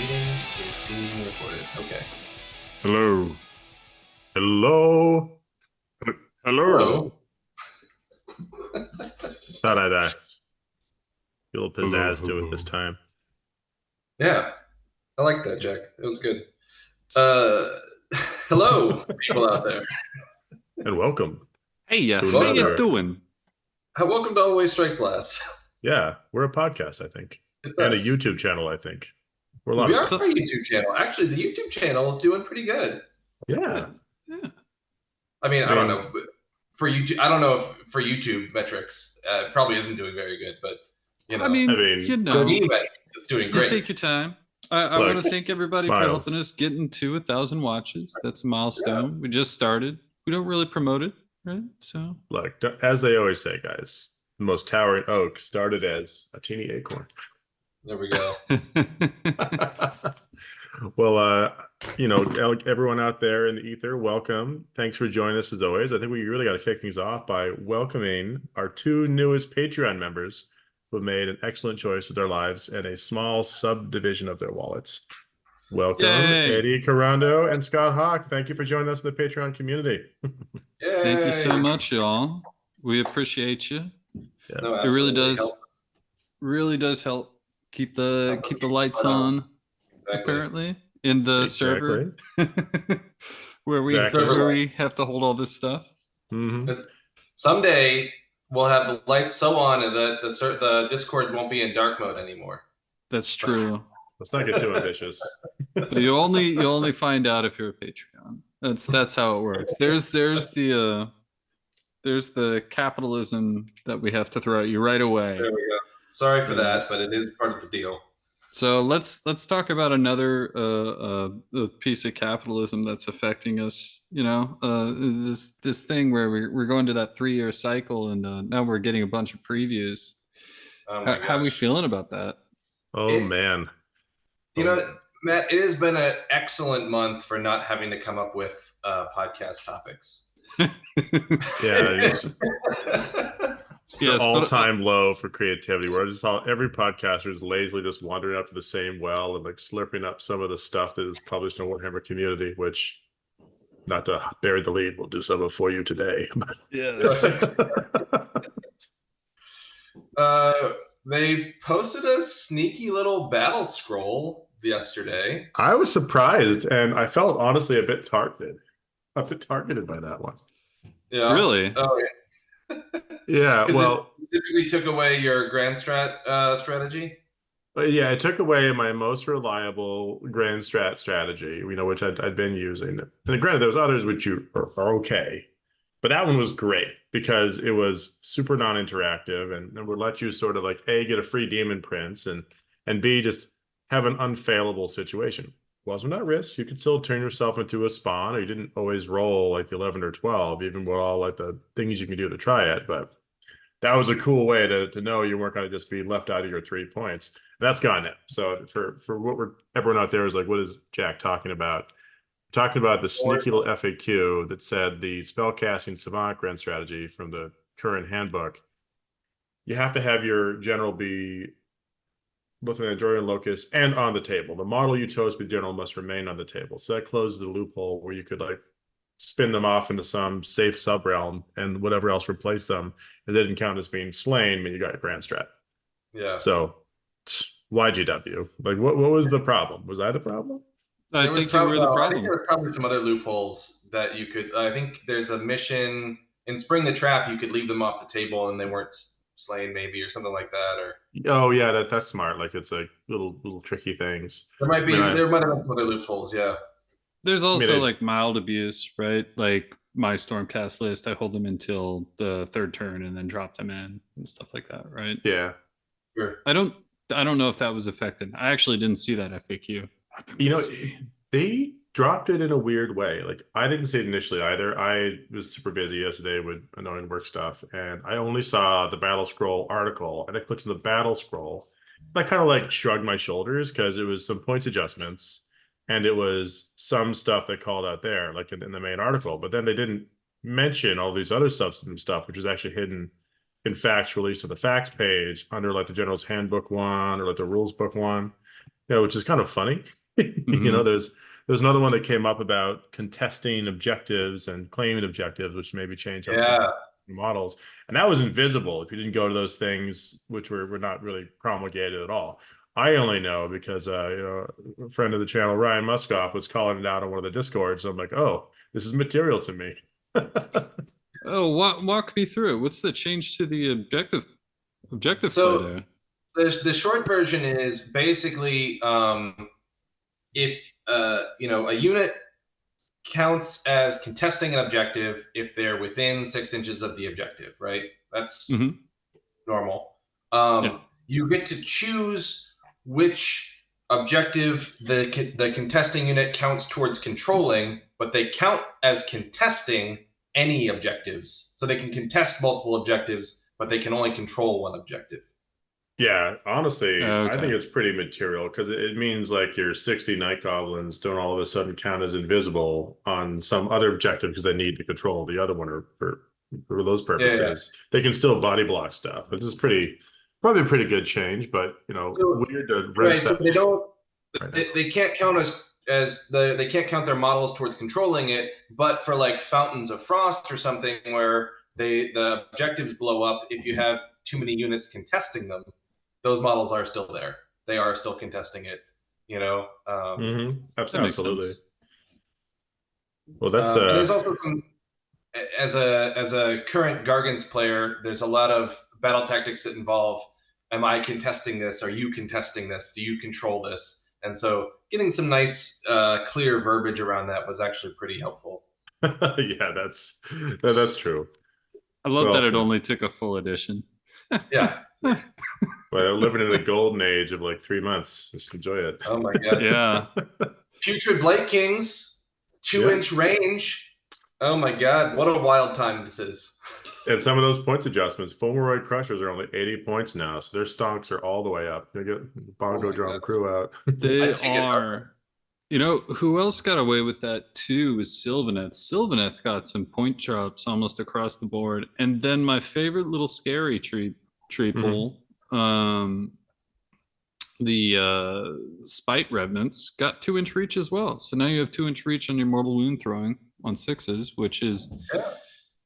meeting is being recorded. Okay. Hello. Hello. Hello. Thought I'd a little pizzazz to it this time. Yeah, I like that, Jack. It was good. Hello, people out there. And welcome. Hey, to how you another- doing? Welcome to Always Strikes Last. Yeah, we're a podcast, I think. It's And us. a YouTube channel, I think. We're a lot We of are stuff. a YouTube channel. Actually, the YouTube channel is doing pretty good. Yeah. I mean, I don't know. But for YouTube, I don't know if for YouTube metrics, it probably isn't doing very good, but you know, I mean, you know, me metrics, it's doing you great. take your time. I Look, want to thank everybody for Miles. helping us get into 1,000 watches. That's a milestone. We just started. We don't really promote it, right? So Look, as they always say, guys, the most towering oak started as a teeny acorn. There we go. Well, everyone out there in the ether, welcome. Thanks for joining us as always. I think we really got to kick things off by welcoming our two newest Patreon members who have made an excellent choice with their lives and a small subdivision of their wallets. Welcome, Yay. Eddie Carando and Scott Hawk. Thank you for joining us in the Patreon community. Thank you so Yay. much, y'all. We appreciate you. No, It really absolutely. does help keep the lights on. Exactly. Apparently, in the server where we have to hold all this stuff. Mm-hmm. Someday we'll have the lights so on that the Discord won't be in dark mode anymore. That's true. Let's not get too ambitious. But you only find out if you're a Patreon. That's how it works. There's the capitalism that we have to throw at you right away. There we go. Sorry for that, but it is part of the deal. So let's talk about another piece of capitalism that's affecting us. This thing where we're going to that 3-year cycle, and now we're getting a bunch of previews. Oh my How are we gosh. feeling about that? Man. Matt, it has been an excellent month for not having to come up with podcast topics. Yeah. It's Yes, an all-time low for creativity where I just saw every podcaster is lazily just wandering up to the same well and like slurping up some of the stuff that is published in the Warhammer community, which, not to bury the lead, we'll do some of for you today. Yes. They posted a sneaky little battle scroll yesterday. I was surprised, and I felt honestly a bit targeted by that one. Yeah. Really? Oh, yeah. Yeah, well, it typically took away your grand strategy. But yeah, it took away my most reliable grand strategy, which I'd been using. And granted, there was others which are okay, but that one was great because it was super non-interactive and would let you sort of like A, get a free demon prince, and B, just have an unfailable situation. Wasn't at risk. You could still turn yourself into a spawn, or you didn't always roll like the 11 or 12, even with all like the things you can do to try it. But that was a cool way to know you weren't going to just be left out of your 3 points. And that's gone now. So for what everyone out there is like, what is Jack talking about? We're talking about the sneaky little FAQ that said the spellcasting savant grand strategy from the current handbook. You have to have your general be both an Andorian locus and on the table. The model you chose for general must remain on the table. So that closes the loophole where you could like spin them off into some safe subrealm and whatever else replace them. It didn't count as being slain when you got your grand strat. Yeah. So YGW. Like what was the problem? Was I the problem? I think you were the problem. I think there were probably some other loopholes that you could. I think there's a mission in Spring the Trap. You could leave them off the table and they weren't slain, maybe, or something like that. Or yeah, that's smart. Like it's like little tricky things. There might have been some other loopholes. Yeah. There's also like mild abuse, right? Like my Stormcast list, I hold them until the 3rd turn and then drop them in and stuff like that, right? Yeah. Sure. I don't know if that was affected. I actually didn't see that FAQ. They dropped it in a weird way. Like I didn't see it initially either. I was super busy yesterday with annoying work stuff, and I only saw the Battlescroll article, and I clicked on the Battlescroll. And I kind of like shrugged my shoulders because it was some points adjustments, and it was some stuff that called out there, like in the main article. But then they didn't mention all these other substantive stuff, which was actually hidden in facts released to the facts page under like the General's Handbook 1 or like the Rules Book 1. Yeah, which is kind of funny. There's another one that came up about contesting objectives and claiming objectives, which maybe change up some Yeah. models. And that was invisible if you didn't go to those things, which were not really promulgated at all. I only know because a friend of the channel, Ryan Muskoff, was calling it out on one of the Discords. So I'm like, oh, this is material to me. Oh, walk me through it. What's the change to the objective play So there? the short version is basically if a unit counts as contesting an objective if they're within 6 inches of the objective, right? That's normal. You get to choose which objective the contesting unit counts towards controlling, but they count as contesting any objectives. So they can contest multiple objectives, but they can only control one objective. Yeah, honestly, I think Okay. it's pretty material because it means like your 60 night goblins don't all of a sudden count as invisible on some other objective because they need to control the other one or for those purposes. They can still body block stuff. This is probably a pretty good change, but So, weird to right, stuff. so they don't Right they can't count they can't count their models towards controlling it, but for like Fountains of Frost or something where the objectives blow up if you have too many units contesting them, those models are still there. They are still contesting it, That makes Absolutely. sense. Well, that's and there's also some as a current Gargants player, there's a lot of battle tactics that involve, am I contesting this? Are you contesting this? Do you control this? And so getting some nice clear verbiage around that was actually pretty helpful. yeah, that's true. I love that it only took a full edition. Yeah. Well, living in the golden age of like 3 months. Just enjoy it. Oh my god. Yeah. Putrid Blade Kings, 2-inch range. Oh my god, what a wild time this is. And some of those points adjustments, Fulmoroid Crushers are only 80 points now, so their stonks are all the way up. You get Bongo Drum Crew out. They are. Who else got away with that too was Sylvaneth. Sylvaneth got some point drops almost across the board. And then my favorite little scary tree pool, the Spite Revenants got 2-inch reach as well. So now you have 2-inch reach on your Mortal Wound throwing on 6s, which is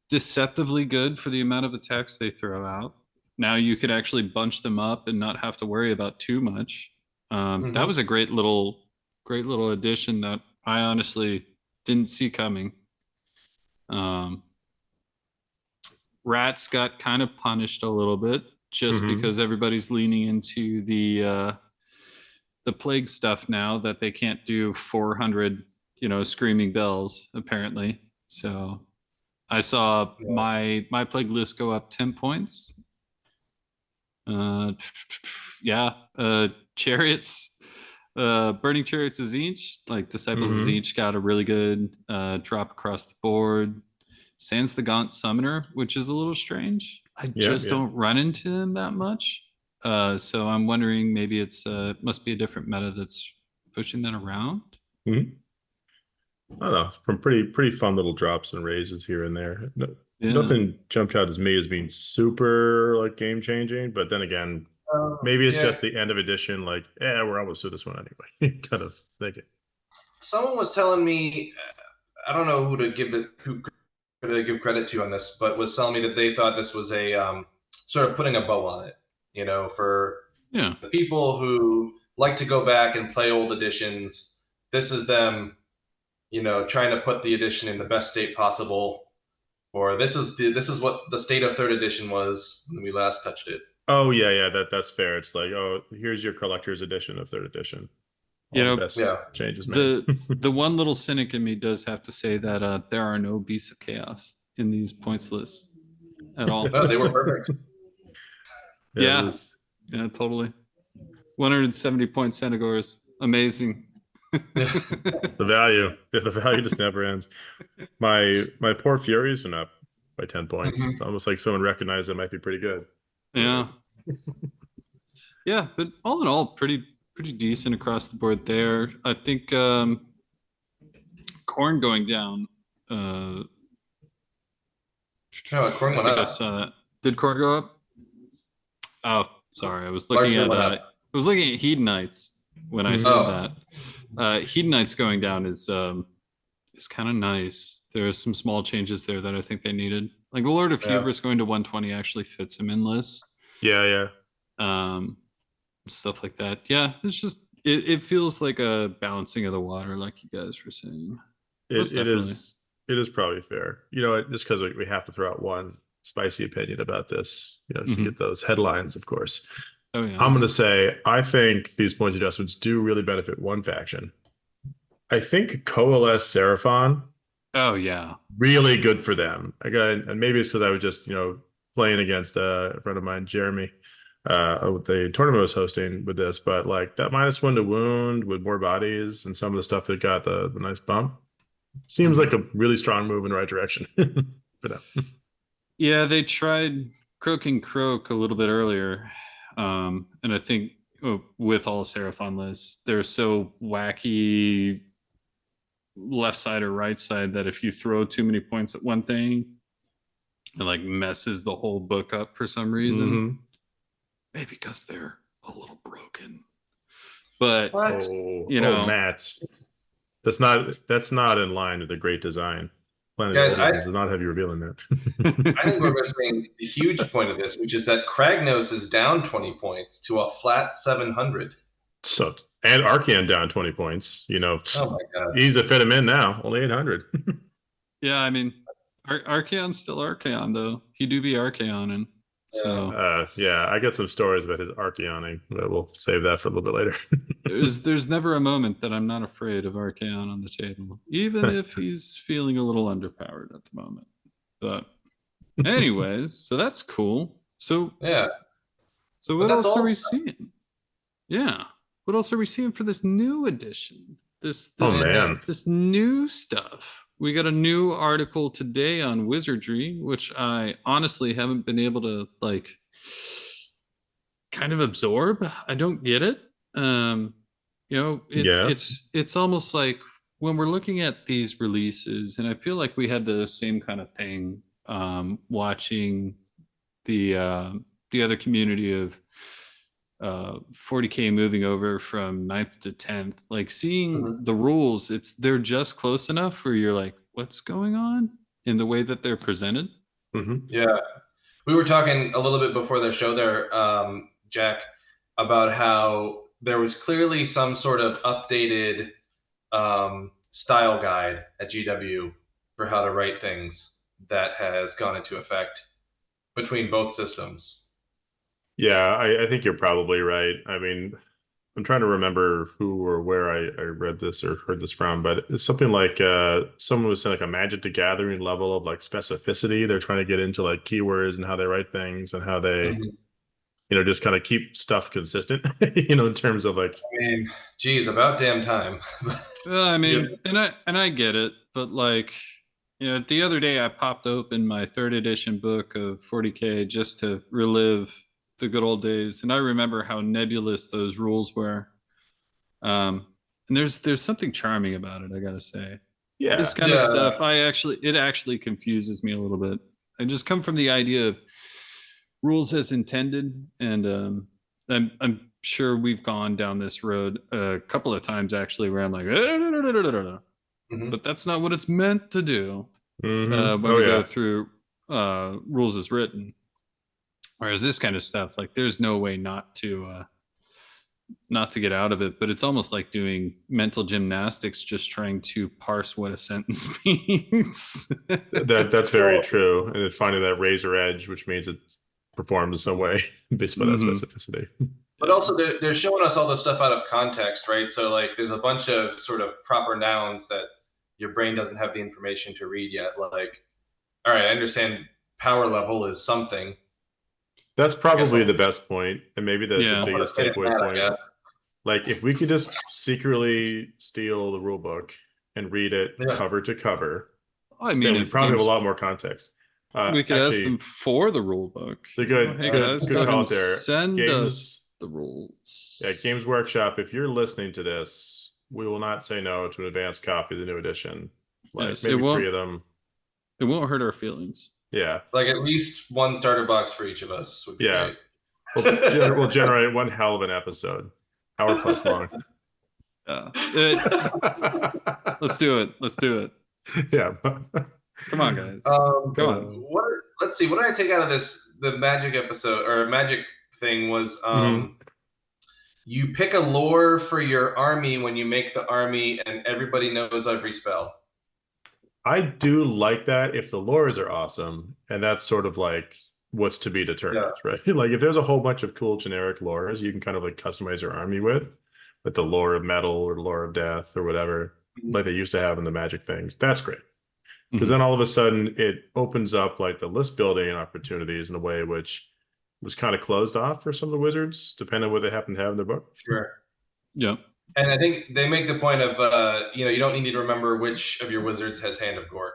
deceptively good for the amount of attacks they throw out. Now you could actually bunch them up and not have to worry about too much. That was a great little addition that I honestly didn't see coming. Rats got kind of punished a little bit just because everybody's leaning into the plague stuff now that they can't do 400 screaming bells apparently. So I saw my plague list go up 10 points. Chariots, burning chariots of Tzeentch, like disciples of Tzeentch, got a really good drop across the board. Sans the Gaunt Summoner, which is a little strange. I just don't run into him that much. So I'm wondering maybe it's must be a different meta that's pushing that around. I don't know, from pretty fun little drops and raises here and there. Nothing jumped out as me as being super like game changing, but then again, maybe it's just the end of edition. Like, we're almost to this one anyway. Kind of thinking. Someone was telling me, I don't know who to give credit to on this, but was telling me that they thought this was a sort of putting a bow on it. For the people who like to go back and play old editions. This is them, trying to put the edition in the best state possible. Or this is what the state of 3rd edition was when we last touched it. Oh yeah, that's fair. It's like, oh, here's your collector's edition of 3rd edition. Best changes made. The one little cynic in me does have to say that there are no Beasts of Chaos in these points lists at all. Oh, they were perfect. Yeah, totally. 170 point Centaurs, amazing. The value just never ends. My poor Furies went up by 10 points. It's almost like someone recognized it might be pretty good. Yeah. Yeah, but all in all, pretty decent across the board there. I think corn going down. Corn went up. I saw that. Did corn go up? Oh, sorry. I was looking at Hedonites. when I Mhm. said Oh, that. Hedonite's going down is kind of nice. There are some small changes there that I think they needed. Like the Lord of yeah. Hubris going to 120 actually fits him in lists. Yeah, yeah. Um, Stuff like that. Yeah, it's just it feels like a balancing of the water, like you guys were saying. Most It definitely. is probably fair. You know, just because we have to throw out one spicy opinion about this, you know, to Hmm. get those headlines, of course. Oh yeah. I'm going to say I think these point adjustments do really benefit one faction. I think Coalesce Seraphon Oh yeah. really good for them. Again, and maybe it's because I was just, playing against a friend of mine, Jeremy, with the tournament I was hosting with this, but like that -1 to wound with more bodies and some of the stuff that got the nice bump seems like Mhm. a really strong move in the right direction for them. Yeah, they tried Croak and Croak a little bit earlier. And I think with all Seraphon lists, they're so wacky left side or right side that if you throw too many points at one thing, it like messes the whole book up for some reason. Hmm. Maybe because they're a little broken. But What? you Oh, know, Matt, that's not in line with the great design. Planet of the Guys, Old Ones does not have you revealing I think we're that. missing a huge point of this, which is that Kragnos is down 20 points to a flat 700. So, and Archeon down 20 points. Oh my god. Easy to fit him in now, only 800. yeah, I mean, Archeon's still Archeon though. He do be Archeon, and Yeah. so Yeah, I got some stories about his Archeoning, but we'll save that for a little bit there's never a moment that I'm not afraid of Archeon on the table, even later. if he's feeling a little underpowered at the moment. But anyways, so that's cool. Yeah. So But what that's else are all we stuff. seeing? Yeah. What else are we seeing for this new edition? This Oh this Man. man. this new stuff. We got a new article today on wizardry, which I honestly haven't been able to like kind of absorb. I don't get it. It's Yeah. it's almost like when we're looking at these releases, and I feel like we had the same kind of thing watching the uh, the other community of 40K moving over from ninth to 10th, like seeing Mhm. the rules, they're just close enough where you're like, what's going on in the way that they're presented. Hmm. Yeah. We were talking a little bit before the show there, Jack, about how there was clearly some sort of updated style guide at GW for how to write things that has gone into effect between both systems. Yeah, I think you're probably right. I mean, I'm trying to remember who or where I read this or heard this from, but it's something like someone was saying like a Magic the Gathering level of like specificity. They're trying to get into like keywords and how they write things and how they, Mhm. just kind of keep stuff consistent, in terms of like, I mean, geez, about damn time. I Yeah. mean, and I get it, but like, the other day I popped open my third edition book of 40K just to relive the good old days, and I remember how nebulous those rules were. And there's something charming about it, I gotta say. This yeah, kind of Yeah. stuff, it actually confuses me a little bit. I just come from the idea of rules as intended, and I'm sure we've gone down this road a couple of times actually, where I'm like, Mhm. but that's not what it's meant to do when Oh we go yeah. through rules as written. Whereas this kind of stuff, like, there's no way not to get out of it, but it's almost like doing mental gymnastics, just trying to parse what a sentence means. That's very Well, true. And then finding that razor edge, which means it performs in some way based on that Hmm. specificity. but Yeah. also they're showing us all this stuff out of context, right? So like, there's a bunch of sort of proper nouns that your brain doesn't have the information to read yet. Like, all right, I understand power level is something. That's I guess probably the best point, and maybe the Yeah. I'll put a biggest pin in takeaway that, I point. guess. Like if we could just secretly steal the rule book and read it Yeah. cover to cover, I mean, then we if probably have a games, lot more context. we could ask them Actually, for the rule book. it's a good, Hey Uh, guys, good, go good ahead call and out there. send Games, us the yeah, rules. Games Workshop. If you're listening to this, we will not say no to an advanced copy of the new edition. Like Yes, it maybe three won't of them. it won't hurt our feelings. Yeah, like at least one starter box for each of us would be yeah. great. We'll generate one hell of an episode. hour plus long. Yeah. Let's do it. Let's do it. Yeah. Come on, guys. Come on. Let's see. What did I take out of this? The magic episode or magic thing was you pick a lore for your army when you make the army, and everybody knows every spell. I do like that if the lores are awesome, and that's sort of like what's to be determined, right? Like if there's a whole bunch of cool generic lores you can kind of like customize your army with the lore of metal or lore of death or whatever, like they used to have in the magic things, that's great. Because then all of a sudden it opens up like the list building opportunities in a way which was kind of closed off for some of the wizards, depending on what they happen to have in their book. Sure. Yeah. And I think they make the point of, you don't need to remember which of your wizards has Hand of Gork,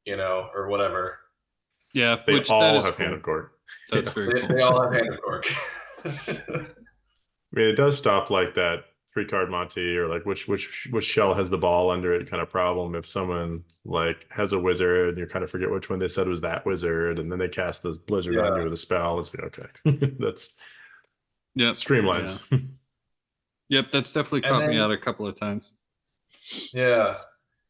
or whatever. Yeah, they which all that is have cool. Hand of Gork. That's very cool. They all have Hand of Gork. I mean, it does stop like that 3-card Monty or like which shell has the ball under it kind of problem. If someone like has a wizard and you kind of forget which one they said was that wizard, and then they cast the blizzard on you with a spell, it's like, okay, that's streamlines. Yeah. Yep, that's definitely caught me out a couple of times. Yeah.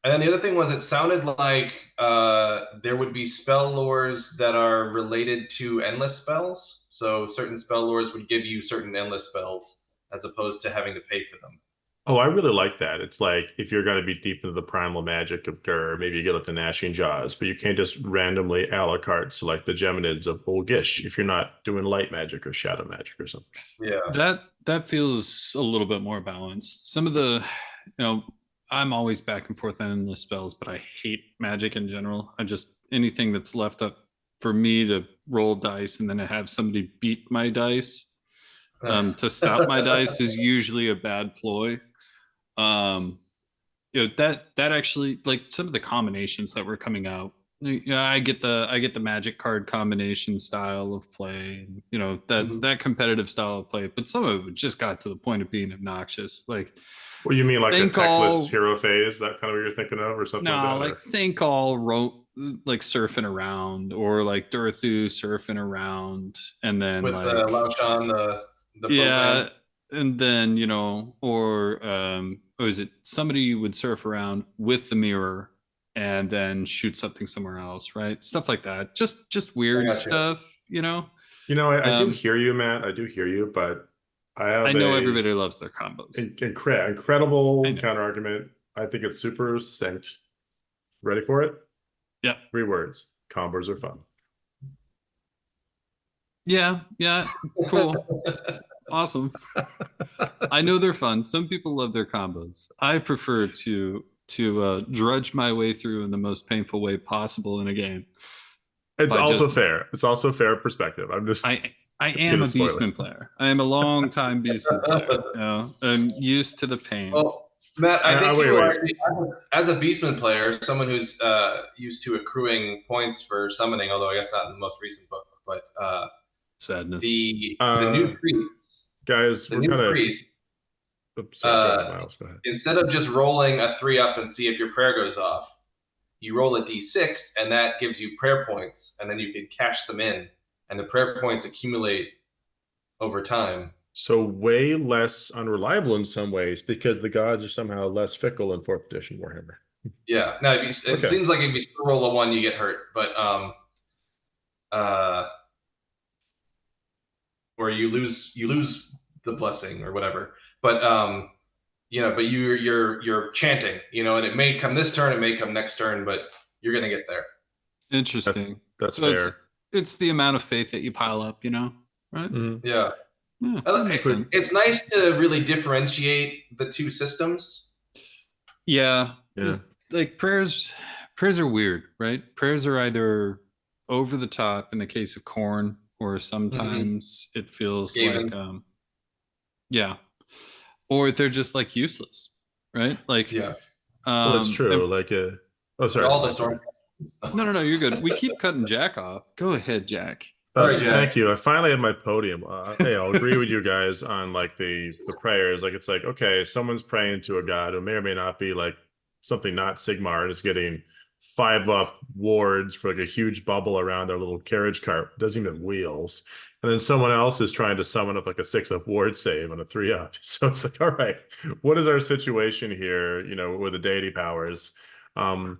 And then the other thing was it sounded like there would be spell lores that are related to endless spells. So certain spell lores would give you certain endless spells as opposed to having to pay for them. Oh, I really like that. It's like if you're going to be deep into the primal magic of Gur, maybe you get like the Gnashing Jaws, but you can't just randomly a la carte select the Geminids of Olgish if you're not doing light magic or shadow magic or something. Yeah. That feels a little bit more balanced. Some of the, I'm always back and forth on endless spells, but I hate magic in general. Anything that's left up for me to roll dice and then have somebody beat my dice to stop my dice is usually a bad ploy. That actually, like some of the combinations that were coming out, I get the magic card combination style of play, that competitive style of play, but some of it just got to the point of being obnoxious. Like, well, you mean like the techless hero phase, that kind of what you're thinking of, or something? No, like that, like think all wrote like surfing around, or like Durthu surfing around, and then with like Laoshan, the yeah, and then or is it somebody would surf around with the mirror and then shoot something somewhere else, right? Stuff like that. Just weird stuff, I do hear you, Matt. I do hear you, but I know everybody loves their combos. Incredible counter argument. I think it's super succinct. Ready for it? Yeah. 3 words. Combos are fun. Yeah. Cool. Awesome. I know they're fun. Some people love their combos. I prefer to drudge my way through in the most painful way possible in a game. It's also fair. It's also fair perspective. I am a Beastman player. I am a long time Beastman player. I'm used to the pain. Well, Matt, I think as a Beastman player, someone who's used to accruing points for summoning, although I guess not in the most recent book, but sadness. The new priest, guys, we're gonna. Oops, sorry, go ahead, Miles. Go ahead. Instead of just rolling a 3-up and see if your prayer goes off, you roll a d6, and that gives you prayer points, and then you can cash them in, and the prayer points accumulate over time. So way less unreliable in some ways because the gods are somehow less fickle in 4th edition Warhammer. Yeah, no, it seems like if you still roll a 1, you get hurt, but or you lose the blessing or whatever. But but you're chanting, and it may come this turn, it may come next turn, but you're gonna get there. Interesting. That's fair. It's the amount of faith that you pile up, right? Mm-hmm. Yeah. It's nice to really differentiate the two systems. Yeah. Like prayers are weird, right? Prayers are either over the top in the case of Khorne, or sometimes it feels like or they're just like useless, right? Like well, that's true. Sorry. All the storm. No, you're good. We keep cutting Jack off. Go ahead, Jack. Sorry, Jack. Thank you. I finally had my podium. I'll agree with you guys on like the prayers. Like it's like, okay, someone's praying to a god who may or may not be like something not Sigmar and is getting 5-up wards for like a huge bubble around their little carriage cart. Doesn't even have wheels. And then someone else is trying to summon up like a 6-up ward save on a 3-up. So it's like, all right, what is our situation here, with the deity powers? And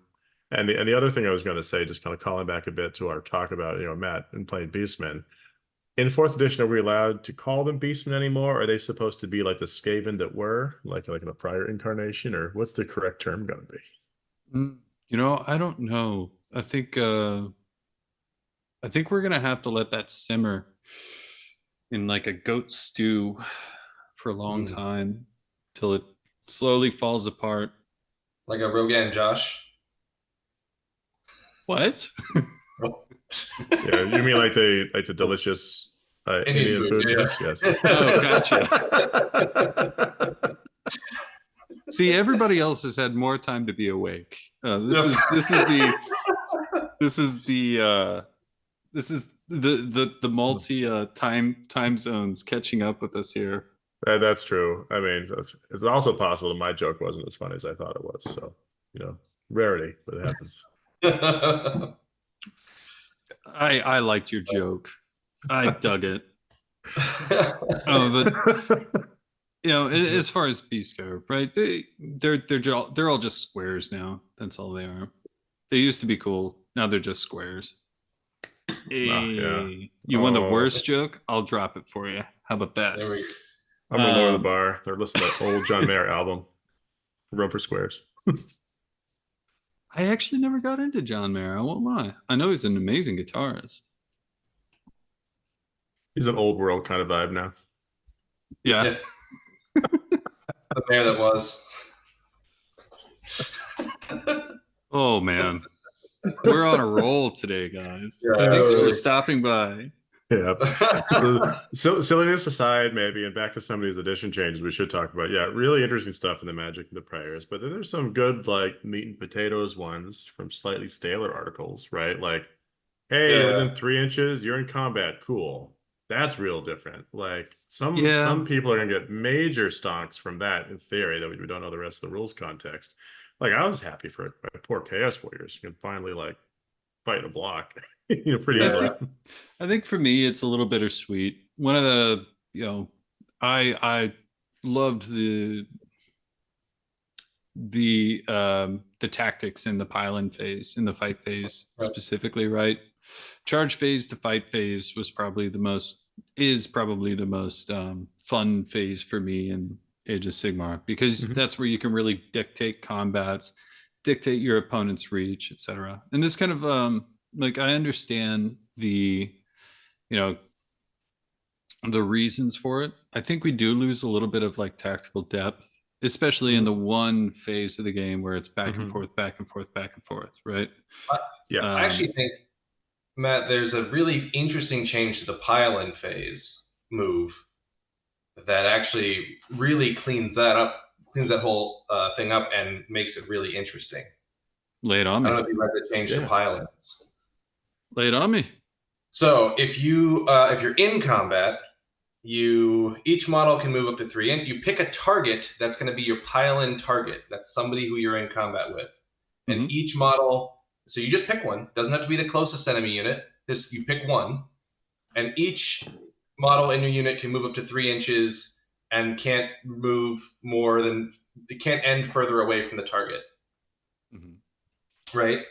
the other thing I was going to say, just kind of calling back a bit to our talk about, Matt and playing Beastmen. In fourth edition, are we allowed to call them Beastmen anymore? Or are they supposed to be like the Skaven that were, like in a prior incarnation, or what's the correct term going to be? I don't know. I think we're gonna have to let that simmer in like a goat stew for a long time till it slowly falls apart. Like a Rogan Josh. What? Yeah, you mean like the delicious Indian food? Yeah. Yes. Oh, gotcha. See, everybody else has had more time to be awake. This is the multi time zones catching up with us here. That's true. I mean, it's also possible that my joke wasn't as funny as I thought it was. So, rarity, but it happens. I liked your joke. I dug it. But as far as beasts go, right? They're all just squares now. That's all they are. They used to be cool. Now they're just squares. Yeah. You want the worst joke? I'll drop it for you. How about that? There we go. I'm gonna lower the bar. They're listening to that old John Mayer album, Run for Squares. I actually never got into John Mayer. I won't lie. I know he's an amazing guitarist. He's an old world kind of vibe now. Yeah. The mayor that was. Oh man, we're on a roll today, guys. Yeah. Thanks for stopping by. Yeah. So silliness aside, maybe, and back to some of these edition changes we should talk about. Yeah, really interesting stuff in the Magic and the Priors, but then there's some good like meat and potatoes ones from slightly staler articles, right? Like, hey, within 3 inches, you're in combat. Cool. That's real different. Like some people are gonna get major stonks from that in theory that we don't know the rest of the rules context. Like I was happy for my poor Chaos Warriors. You can finally like fight a block, pretty easily. I think for me, it's a little bittersweet. One of the, I loved the tactics in the pile-in phase, in the fight phase specifically, right? Charge phase to fight phase is probably the most fun phase for me in Age of Sigmar, because that's where you can really dictate combats, dictate your opponent's reach, etc. And this kind of I understand the reasons for it. I think we do lose a little bit of like tactical depth, especially in the one phase of the game where it's back and forth, back and forth, back and forth, right? I actually think, Matt, there's a really interesting change to the pile-in phase move that actually really cleans that whole thing up and makes it really interesting. Lay it on me. I don't know if you read the change to pile-ins. Lay it on me. So if you're in combat, each model can move up to 3 inches. You pick a target that's going to be your pile-in target. That's somebody who you're in combat with. And each model, so you just pick one. Doesn't have to be the closest enemy unit. Just you pick one. And each model in your unit can move up to 3 inches and can't end further away from the target. Right?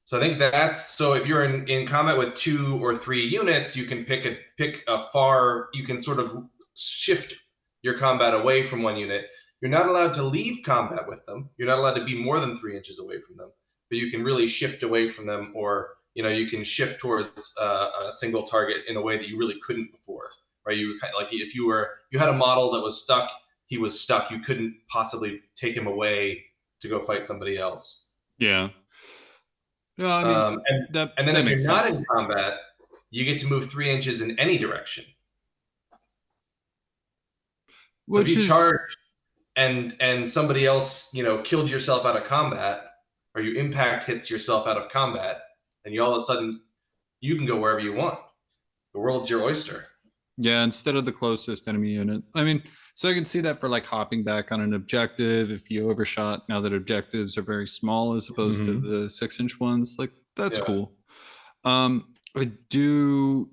So I think so if you're in combat with 2 or 3 units, you can pick you can sort of shift your combat away from one unit. You're not allowed to leave combat with them. You're not allowed to be more than 3 inches away from them, but you can really shift away from them, or you can shift towards a single target in a way that you really couldn't before. Right? Like if you had a model that was stuck, he was stuck. You couldn't possibly take him away to go fight somebody else. Yeah. No, I mean, and then if you're not in combat, you get to move 3 inches in any direction. So if you charge and somebody else, killed yourself out of combat, or you impact hits yourself out of combat, and you all of a sudden you can go wherever you want. The world's your oyster. Yeah, instead of the closest enemy unit. I mean, so I can see that for like hopping back on an objective if you overshot. Now that objectives are very small as opposed to the 6-inch ones, like that's cool. I do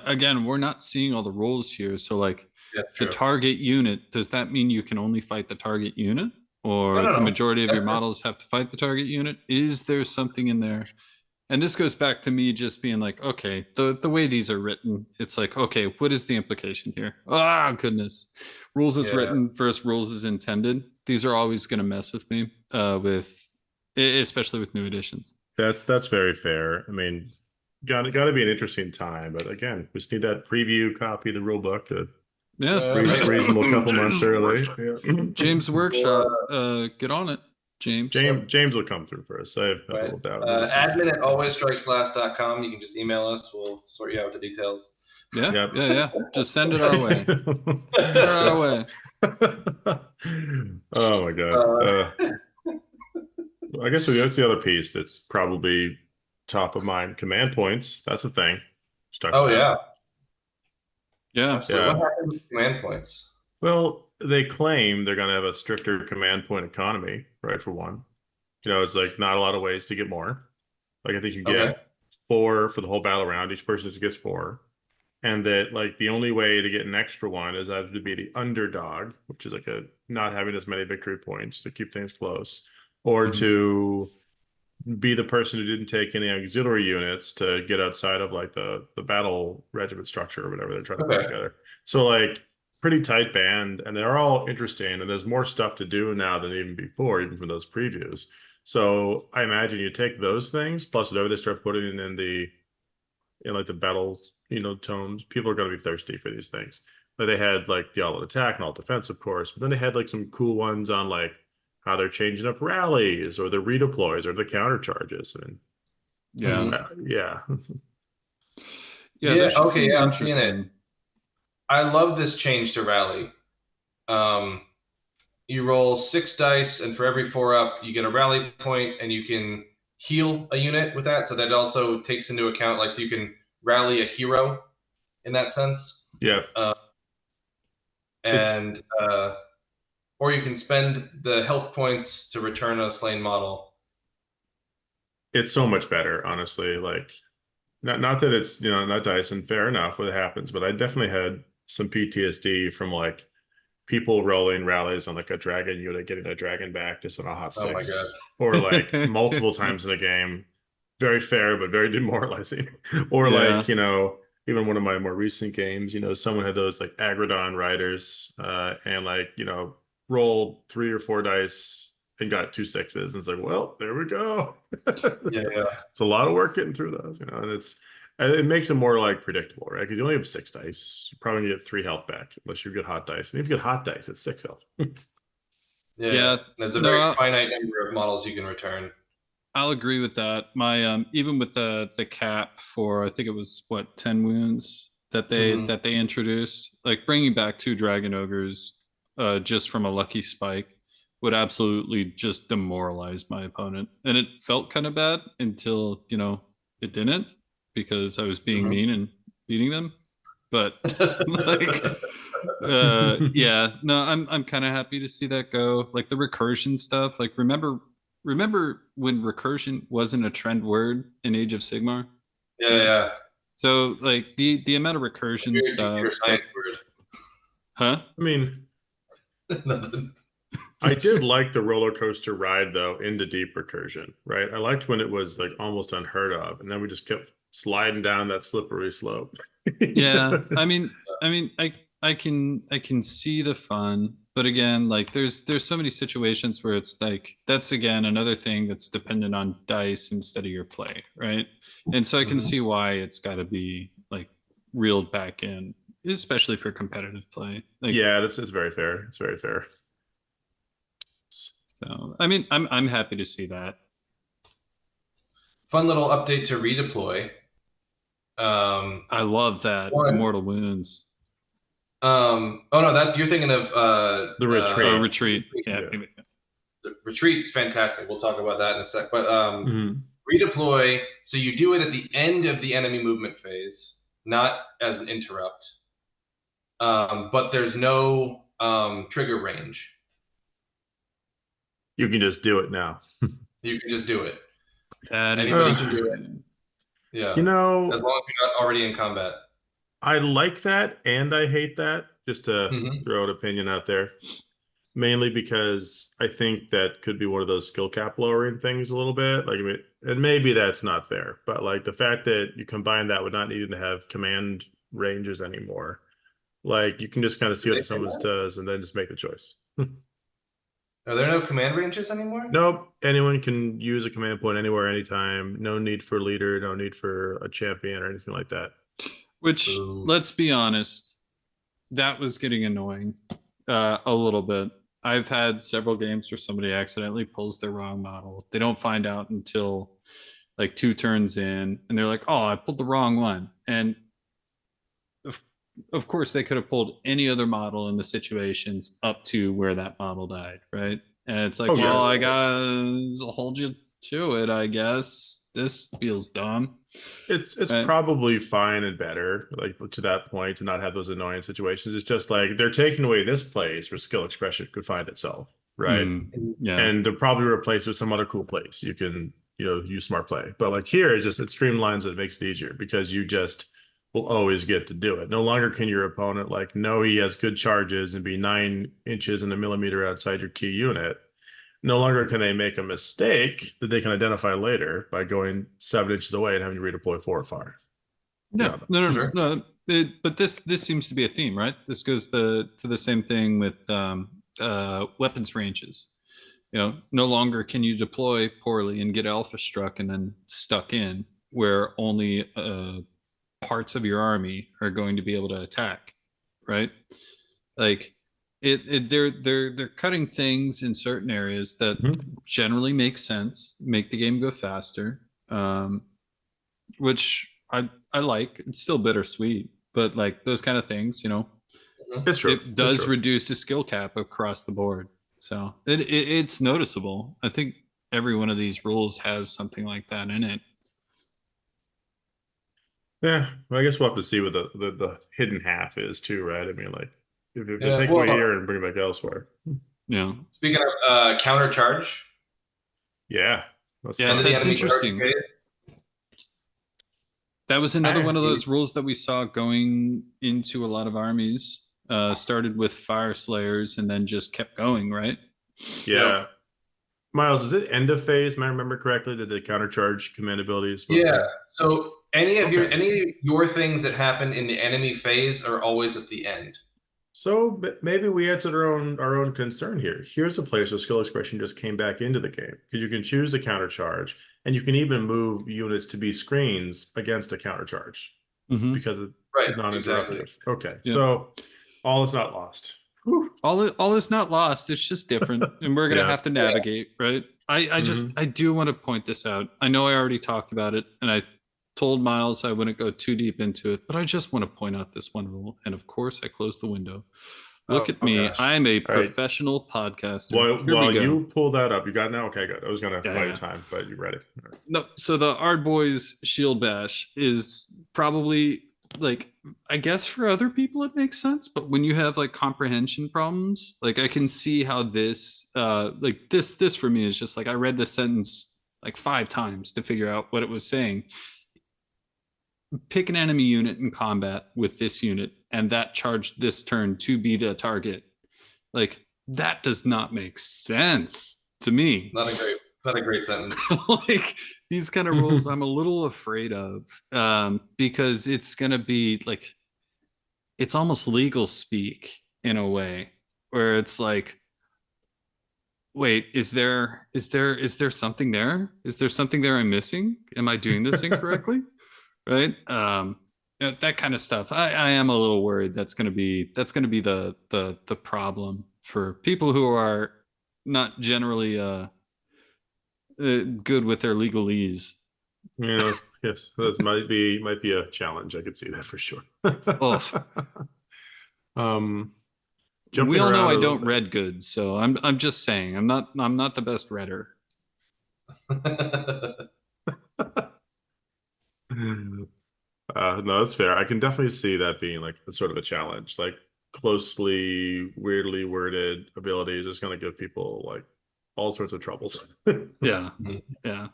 again, we're not seeing all the rules here. So like That's the true. target unit, does that mean you can only fight the target unit? Or No, the no. majority of That's your models have to fight the target unit? Is there something in there? And this goes back to me just being like, okay, the way these are written, it's like, okay, what is the implication here? Ah, goodness. Rules is Yeah. written versus rules is intended. These are always going to mess with me, especially with new editions. That's very fair. I mean, gotta be an interesting time, but again, we just need that preview copy of the rule book to Yeah. reasonable couple months early. Yeah. James Workshop, get on it, James. James will come through for us. I have Right. little doubt. admin@alwaysstrikeslast.com. You can just email us. We'll sort you out with the details. Yeah, Yep. yeah. Just send it our way. Send it our way. Oh my god. I guess that's the other piece that's probably top of mind. Command points. That's a thing. Oh yeah. Yeah. Absolutely. What happened with command points? Well, they claim they're going to have a stricter command point economy, right? For one, it's like not a lot of ways to get more. Like I think you get 4 for the whole battle round. Each person just gets 4. And that like the only way to get an extra one is either to be the underdog, which is like a not having as many victory points to keep things close, or to be the person who didn't take any auxiliary units to get outside of like the battle regiment structure or whatever they're trying to put together. So like pretty tight band, and they're all interesting, and there's more stuff to do now than even before, even from those previews. So I imagine you take those things plus whatever they start putting in like the battles, tomes, people are going to be thirsty for these things. Like they had like the all-out attack and all defense, of course, but then they had like some cool ones on like how they're changing up rallies or the redeploys or the counter charges. And yeah. Yeah. Okay. Yeah, I'm seeing it. I love this change to rally. You roll 6 dice, and for every 4 up, you get a rally point, and you can heal a unit with that. So that also takes into account, like, so you can rally a hero in that sense. Yeah. Or you can spend the health points to return a slain model. It's so much better, honestly. Like, not that it's not dice, and fair enough what happens, but I definitely had some PTSD from like people rolling rallies on like a dragon unit, getting a dragon back just on a hot 6. Oh my god. Or like multiple times in a game. Very fair, but very demoralizing. Or like, even one of my more recent games, someone had those like Agrodon riders, and like, rolled 3 or 4 dice and got 2 6s. And it's like, well, there we go. Yeah. It's a lot of work getting through those, and it makes it more like predictable, right? Because you only have 6 dice. You're probably gonna get 3 health back unless you get hot dice. And if you get hot dice, it's 6 health. Yeah. There's a very finite number of models you can return. I'll agree with that. My even with the cap for, I think it was 10 wounds that they introduced, like bringing back 2 dragon ogres just from a lucky spike would absolutely just demoralize my opponent. And it felt kind of bad until it didn't, because I was being mean and beating them. But like yeah, no, I'm kind of happy to see that go. Like the recursion stuff, like remember when recursion wasn't a trend word in Age of Sigmar? Yeah. So like the amount of recursion stuff. Huh? I mean, I did like the roller coaster ride though into deep recursion, right? I liked when it was like almost unheard of, and then we just kept sliding down that slippery slope. Yeah, I mean, I can see the fun, but again, like there's so many situations where it's like that's again another thing that's dependent on dice instead of your play, right? And so I can see why it's got to be like reeled back in, especially for competitive play. Like, yeah, it's very fair. It's very fair. So I mean, I'm happy to see that. Fun little update to redeploy. I love that. The mortal wounds. Oh no, that you're thinking of the retreat. Retreat. Yeah. The retreat is fantastic. We'll talk about that in a sec. But redeploy, so you do it at the end of the enemy movement phase, not as an interrupt. But there's no trigger range. You can just do it now. You can just do it. That is interesting. Yeah. As long as you're not already in combat. I like that and I hate that, just to Mhm. throw an opinion out there. Mainly because I think that could be one of those skill cap lowering things a little bit. Like, I mean, and maybe that's not fair, but like the fact that you combine that with not needing to have command ranges anymore, like you can just kind of see Did what they the say summons that? does and then just make the choice. Are there no command ranges anymore? Nope, anyone can use a command point anywhere, anytime. No need for leader, no need for a champion or anything like that. Which, Ooh. let's be honest, that was getting annoying a little bit. I've had several games where somebody accidentally pulls their wrong model. They don't find out until like 2 turns in, and they're like, "Oh, I pulled the wrong one." And of, of course, they could have pulled any other model in the situations up to where that model died, right? And it's like, Oh yeah. well, I gotta hold you to it, I guess. This feels dumb. It's Right? probably fine and better, like to that point, to not have those annoying situations. It's just like they're taking away this place where skill expression could find itself, right? Mm, yeah. And they'll probably replace it with some other cool place you can, use smart play. But like here, it streamlines it, makes it easier because you just will always get to do it. No longer can your opponent like know he has good charges and be 9 inches and a millimeter outside your key unit. No longer can they make a mistake that they can identify later by going 7 inches away and having to redeploy 4 or 5. Yeah. Yeah. No, no, Sure. no. But this seems to be a theme, right? This goes to the same thing with weapons ranges. No longer can you deploy poorly and get alpha struck and then stuck in where only parts of your army are going to be able to attack, right? Like they're cutting things in certain areas that Mhm. generally make sense, make the game go faster, which I like. It's still bittersweet, but like those kind of things, Mhm. It's true. it It's does true. reduce the skill cap across the board. So it's noticeable. I think every one of these rules has something like that in it. Yeah. Well, I guess we'll have to see what the hidden half is too, right? I mean, like if they Yeah. take away Well, here and bring it back elsewhere. Yeah, speaking of counter charge, Yeah. That's end yeah, of the fun. that's enemy charging interesting. phase. That was another one of You- those rules that we saw going into a lot of armies. Started with fire slayers and then just kept going, right? Yep. Yeah. Miles, is it end of phase? Am I remember correctly that the countercharge command ability is supposed Yeah. to? So Okay. any of your things that happen in the enemy phase are always at the end. So maybe we answered our own concern here. Here's a place where skill expression just came back into the game because you can choose the countercharge and you can even move units to be screens against a countercharge Mm-hmm. because it Right. is Exactly. non-interruptive. Okay, Yep. so all is not lost. Whew. All is not lost. It's just different, and we're gonna Yeah. have to navigate, right? Hmm. I do want to point this out. I know I already talked about it, and I told Miles I wouldn't go too deep into it, but I just want to point out this one rule. And of course, I closed the window. Look Oh, at oh me. gosh. I'm a All right. professional podcaster. Here we While go. you pull that up, you got it now? Okay, good. I was gonna Yeah, buy you yeah. time, but you ready? All right. No, so the Ard Boys Shield Bash is probably like, I guess for other people it makes sense, but when you have like comprehension problems, like I can see how this for me is just like I read the sentence like 5 times to figure out what it was saying. Pick an enemy unit in combat with this unit, and that charged this turn to be the target. Like that does not make sense to me. Not a great sentence. Like these kind of rules I'm a little afraid of, because it's going to be like it's almost legal speak in a way where it's like, wait, is there something there? Is there something there I'm missing? Am I doing this incorrectly? Right? That kind of stuff. I am a little worried that's going to be the problem for people who are not generally good with their legalese. Yeah, yes, that might be a challenge. I could see that for sure. Oh, Um, we jumping all know around I a little don't bit. read good, so I'm just saying I'm not the best redder. No, that's fair. I can definitely see that being like a sort of a challenge. Like closely, weirdly worded abilities is going to give people like all sorts of troubles. Yeah, Mhm. yeah.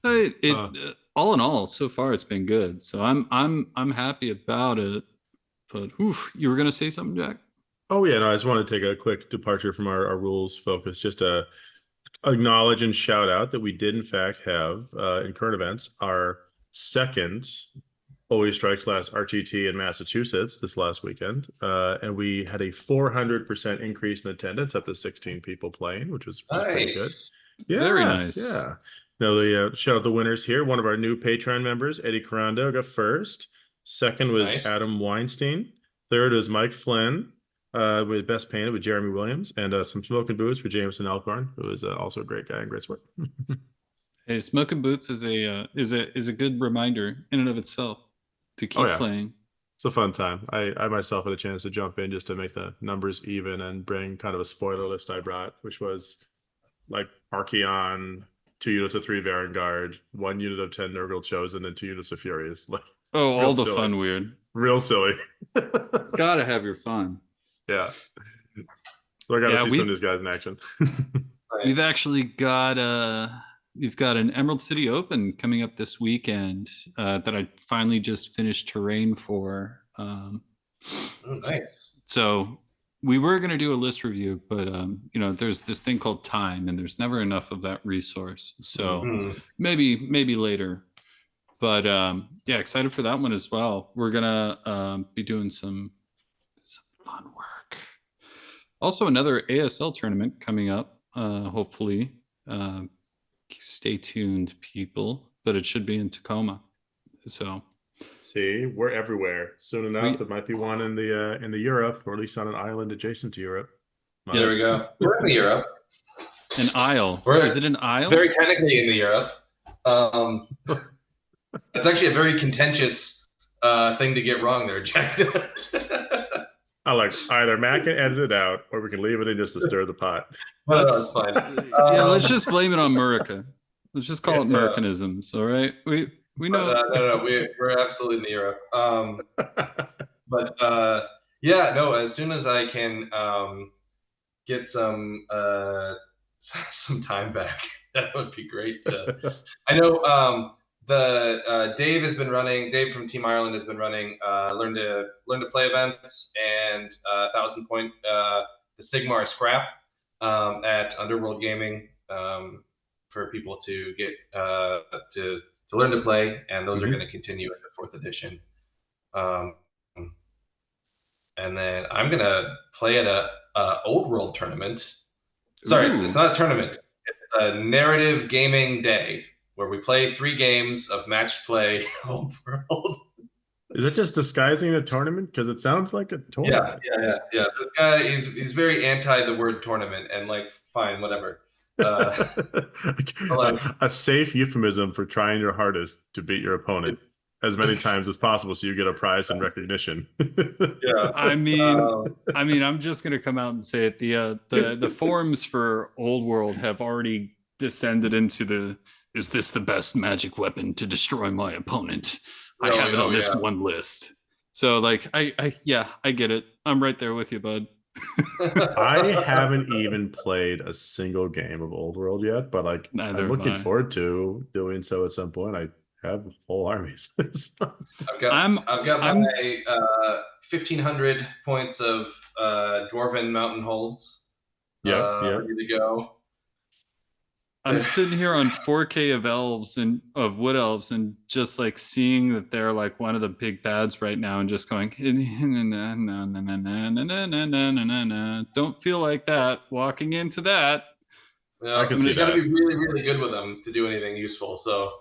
It Uh, all in all, so far it's been good. So I'm happy about it. But you were gonna say something, Jack? Oh yeah, no, I just want to take a quick departure from our rules focus, just to acknowledge and shout out that we did in fact have in current events our second Always Strikes Last RTT in Massachusetts this last weekend, and we had a 400% increase in attendance, up to 16 people playing, which was pretty good. Nice. Yeah, Very nice. Yeah. Now the shout out the winners here. One of our new Patreon members, Eddie Carando, got first. Second was Nice. Adam Weinstein. Third was Mike Flynn. With Best Painted with Jeremy Williams, and some Smoking Boots for Jameson Alcorn, who is also a great guy and great sport. Hey, Smoking Boots is a good reminder in and of itself to keep playing. It's a fun time. I myself had a chance to jump in just to make the numbers even and bring kind of a spoiler list I brought, which was like Archeon, 2 units of 3 Vanguard, 1 unit of 10 Nurgle Chosen, and 2 units of Furious. Like, all the fun weird. Real silly. Gotta have your fun. Yeah. So I got to see some of these guys in action. We've actually got we've got an Emerald City Open coming up this weekend that I finally just finished terrain for. Nice. So we were going to do a list review, but there's this thing called time, and there's never enough of that resource. So maybe later. But yeah, excited for that one as well. We're gonna be doing some fun work. Also, another ASL tournament coming up. Hopefully, stay tuned, people. But it should be in Tacoma. So, see, we're everywhere. Soon enough, there might be one in the Europe, or at least on an island adjacent to Europe. Nice. There we go. We're in the Europe. An isle. Is it an isle? Very technically in the Europe. It's actually a very contentious thing to get wrong there, Jack. I like either Matt can edit it out, or we can leave it in just to stir the pot. That's fine. Yeah, let's just blame it on Murica. Let's just call it Muricanisms. All right, we know. No, we're absolutely in the Europe. But yeah, no. As soon as I can get some time back, that would be great. I know. Dave from Team Ireland has been running learn to play events and 1,000 point the Sigmar scrap at Underworld Gaming for people to get to learn to play, and those are going to continue in the 4th edition. And then I'm going to play at a Old World tournament. Sorry, it's not a tournament. It's a narrative gaming day, where we play 3 games of match play Old World. Is it just disguising a tournament? Because it sounds like a tournament. Yeah. This guy, he's very anti the word tournament, and like, fine, whatever. A safe euphemism for trying your hardest to beat your opponent as many times as possible, so you get a prize and recognition. Yeah. I mean, I'm just gonna come out and say it. The forums for Old World have already descended into the, is this the best magic weapon to destroy my opponent? I have it on this one list. So like, I get it. I'm right there with you, bud. I haven't even played a single game of Old World yet, but like, I'm looking forward to doing so at some point. I have full armies. I've got my 1,500 points of Dwarven Mountain Holds. Ready to go. I'm sitting here on 4K of elves and of wood elves, and just like seeing that they're like one of the big bads right now, and just going, don't feel like that walking into that. Yeah, I can see you got to be really, really good with them to do anything useful. So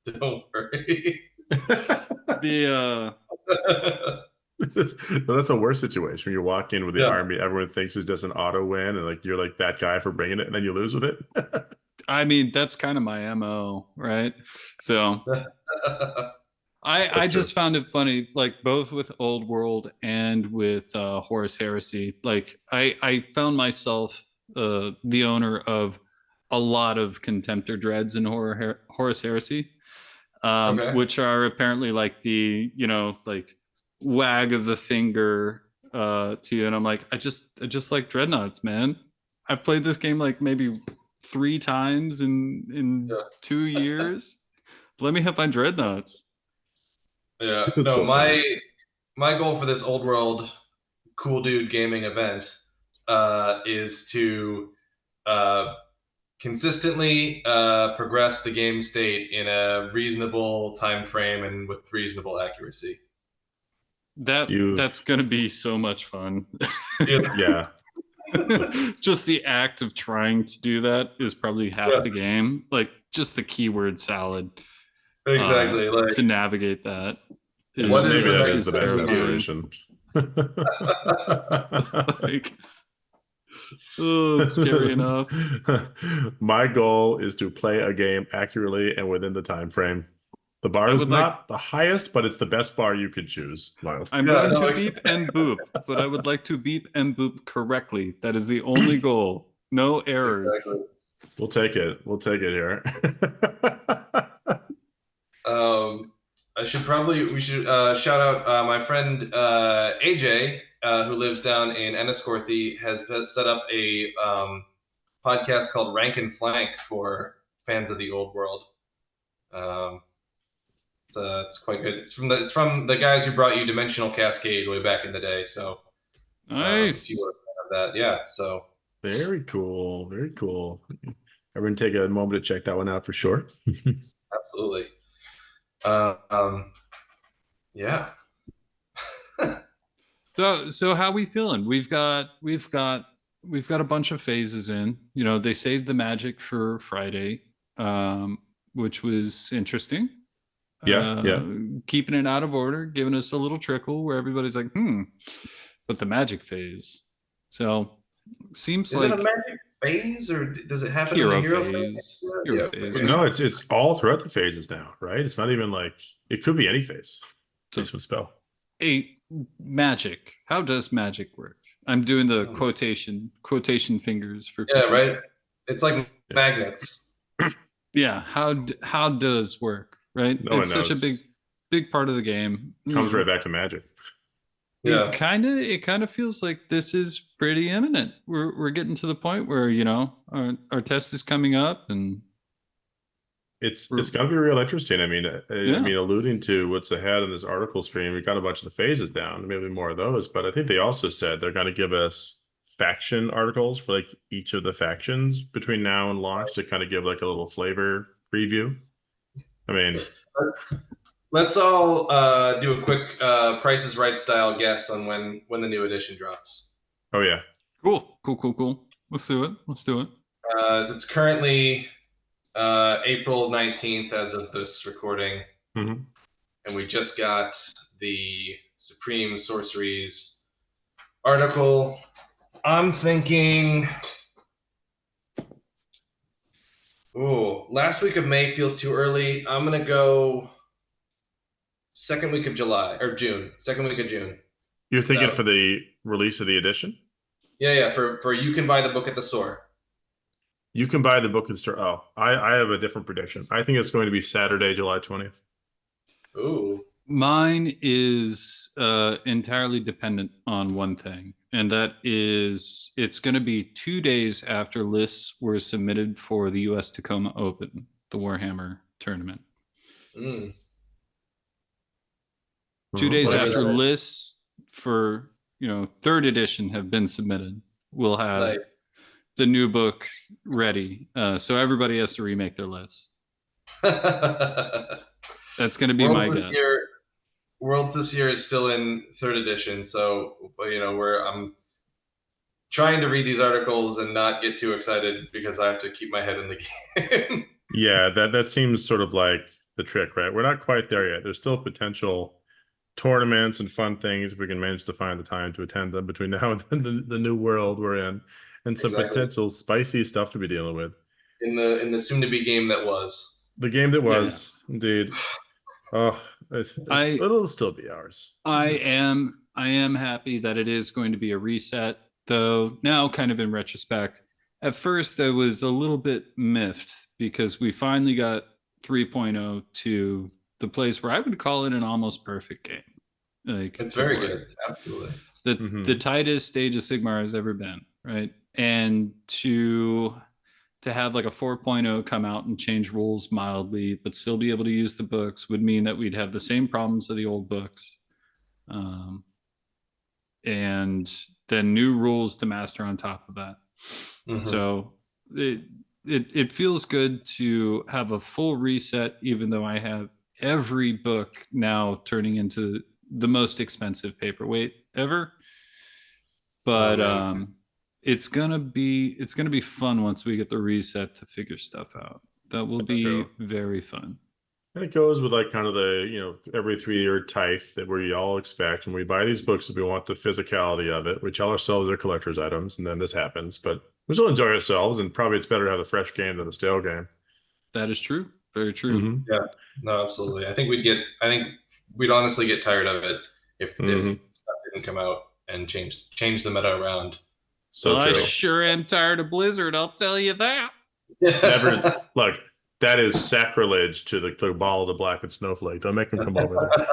don't worry. That's the worst situation when you walk in with the army. Everyone thinks it's just an auto win, and like you're like that guy for bringing it, and then you lose with it. I mean, that's kind of my MO, right? So I just found it funny, like both with Old World and with Horus Heresy. Like I found myself the owner of a lot of Contemptor Dreads in Horus Heresy, which are apparently like the, like wag of the finger to you. And I'm like, I just like Dreadnoughts, man. I've played this game like maybe 3 times in 2 years. Let me have my Dreadnoughts. Yeah, no, my my goal for this old world cool dude gaming event is to consistently progress the game state in a reasonable time frame and with reasonable accuracy. That's gonna be so much fun. Yeah. Just the act of trying to do that is probably half the game. Like just the keyword salad. Exactly. To navigate that. What is Maybe the that next is the best thing to do? aspiration. Like, oh, it's scary enough. My goal is to play a game accurately and within the time frame. The bar is not the highest, but it's the best bar you could choose, Miles. I'm going to beep and boop, but I would like to beep and boop correctly. That is the only goal. No errors. Exactly. We'll take it. We'll take it here. We should shout out my friend AJ, who lives down in Enniscorthy, has set up a podcast called Rank and Flank for fans of the old world. It's quite good. It's from the guys who brought you Dimensional Cascade way back in the day. So nice. you were that, yeah. So very cool. Very cool. Everyone take a moment to check that one out for sure. Absolutely. Yeah. So how we feeling? We've got a bunch of phases in. You know, they saved the magic for Friday, which was interesting. Yeah. Keeping it out of order, giving us a little trickle where everybody's like, but the magic phase. So seems is it a magic phase, or does it happen in the hero phase? Hero phase. No, it's all throughout the phases now, right? It's not even like it could be any phase. Based on spell. Magic. How does magic work? I'm doing the quotation fingers for people. Right. It's like magnets. Yeah. How does work? Right. It's such a big part of the game. Comes right back to magic. Yeah. It kind of feels like this is pretty imminent. We're getting to the point where, you know, our test is coming up, and it's gonna be real interesting. I mean, alluding to what's ahead in this article stream, we got a bunch of the phases down, maybe more of those, but I think they also said they're gonna give us faction articles for like each of the factions between now and launch to kind of give like a little flavor preview. I mean, let's all do a quick Price is Right style guess on when the new edition drops. Oh yeah. Cool. Let's do it. It's currently April 19th as of this recording. Mm-hmm. And we just got the Supreme Sorceries article. I'm thinking, last week of May feels too early. I'm going to go second week of June. You're thinking for the release of the edition? Yeah. For you can buy the book at the store. You can buy the book in store. Oh, I have a different prediction. I think it's going to be Saturday, July 20th. Ooh. Mine is entirely dependent on one thing, and that is it's going to be 2 days after lists were submitted for the U.S. Tacoma Open, the Warhammer tournament. 2 days after lists for, you know, 3rd edition have been submitted, we'll have the new book ready. So everybody has to remake their lists. That's going to be my guess. Worlds this year is still in 3rd edition, so you know I'm trying to read these articles and not get too excited because I have to keep my head in the game. Yeah, that seems sort of like the trick, right? We're not quite there yet. There's still potential tournaments and fun things if we can manage to find the time to attend them between now and the new world we're in, and some potential spicy stuff to be dealing with in the soon-to-be game that was. The game that was, indeed. Oh, it'll still be ours. I am happy that it is going to be a reset, though. Now, kind of in retrospect, at first I was a little bit miffed because we finally got 3.0 to the place where I would call it an almost perfect game. Like, it's very good, absolutely. The tightest Age of Sigmar has ever been, right? And to have like a 4.0 come out and change rules mildly, but still be able to use the books would mean that we'd have the same problems of the old books. and then new rules to master on top of that. Mhm. So it feels good to have a full reset, even though I have every book now turning into the most expensive paperweight ever. But it's gonna be fun once we get the reset to figure stuff out. That will be true. very fun. And it goes with like kind of the, every 3-year tithe that we all expect. When we buy these books, we want the physicality of it. We tell ourselves they're collector's items, and then this happens. But we still enjoy ourselves, and probably it's better to have a fresh game than a stale game. That is true. Very true. Mhm. Yeah, no, absolutely. I think we'd honestly get tired of it if Mhm. stuff didn't come out and change the meta around. So I true. sure am tired of Blizzard, I'll tell you that. Never look. That is sacrilege to the ball of the black and snowflake. Don't make them come over there.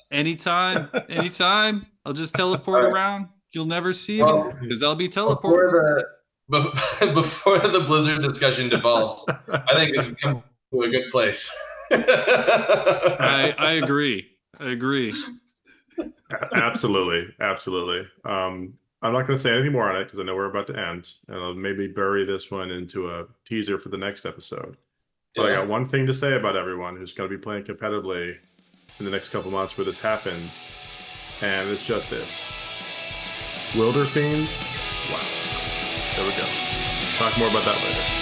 Anytime. I'll just teleport around. You'll never see me Well, because I'll be teleporting. Before the Blizzard discussion devolves, I think it's come to a good place. I agree. Absolutely. I'm not going to say anything more on it because I know we're about to end, and I'll maybe bury this one into a teaser for the next episode. But I got one thing to say about everyone who's going to be playing competitively in the next couple months where this happens, and it's just this: Wilder Fiends. Wow. There we go. Talk more about that later.